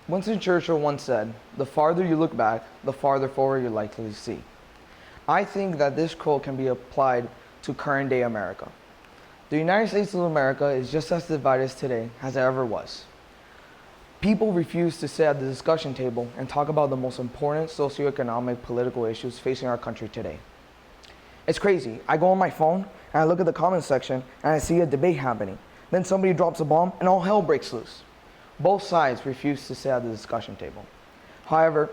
Winston Churchill once said, "The farther you look back, the farther forward you're likely to see." I think that this quote can be applied to current day America. The United States of America is just as divided today as it ever was. People refuse to sit at the discussion table and talk about the most important socioeconomic political issues facing our country today. It's crazy. I go on my phone and I look at the comments section and I see a debate happening. Then somebody drops a bomb and all hell breaks loose. Both sides refuse to sit at the discussion table. However,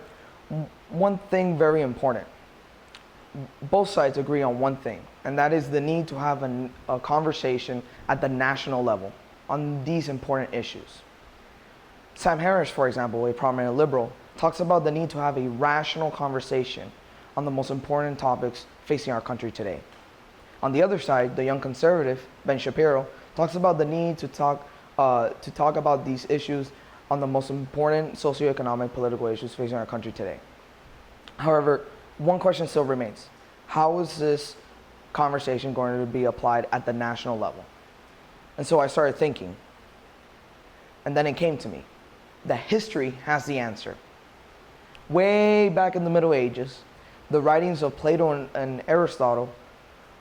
one thing very important. Both sides agree on one thing, and that is the need to have a conversation at the national level on these important issues. Sam Harris, for example, a prominent liberal, talks about the need to have a rational conversation on the most important topics facing our country today. On the other side, the young conservative, Ben Shapiro, talks about the need to talk about these issues on the most important socioeconomic political issues facing our country today. However, one question still remains. How is this conversation going to be applied at the national level? And so I started thinking, and then it came to me that history has the answer. Way back in the Middle Ages, the writings of Plato and Aristotle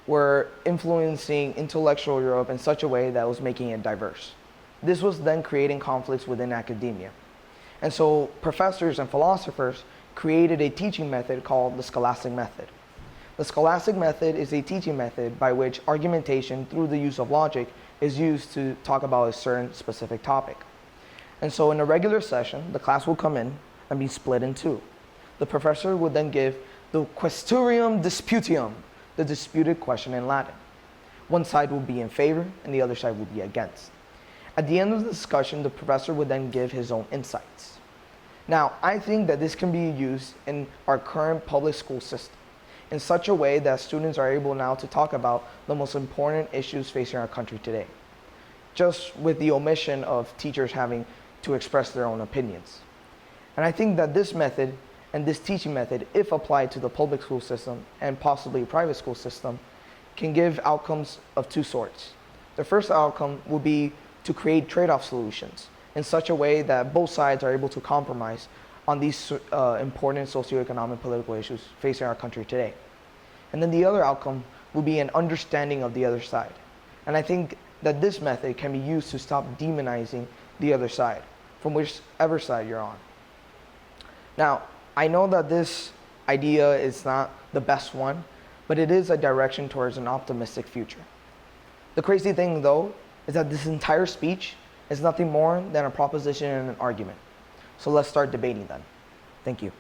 were influencing intellectual Europe in such a way that was making it diverse. This was then creating conflicts within academia. And so professors and philosophers created a teaching method called the Scholastic method. The Scholastic method is a teaching method by which argumentation through the use of logic is used to talk about a certain specific topic. And so in a regular session, the class will come in and be split in two. The professor would then give the questionum disputium, the disputed question in Latin. One side will be in favor and the other side will be against. At the end of the discussion, the professor would then give his own insights. Now, I think that this can be used in our current public school system in such a way that students are able now to talk about the most important issues facing our country today, just with the omission of teachers having to express their own opinions. And I think that this method and this teaching method, if applied to the public school system and possibly private school system, can give outcomes of two sorts. The first outcome would be to create trade-off solutions in such a way that both sides are able to compromise on these important socioeconomic political issues facing our country today. And then the other outcome will be an understanding of the other side. And I think that this method can be used to stop demonizing the other side, from whichever side you're on. Now, I know that this idea is not the best one, but it is a direction towards an optimistic future. The crazy thing, though, is that this entire speech is nothing more than a proposition and an argument. So let's start debating then. Thank you.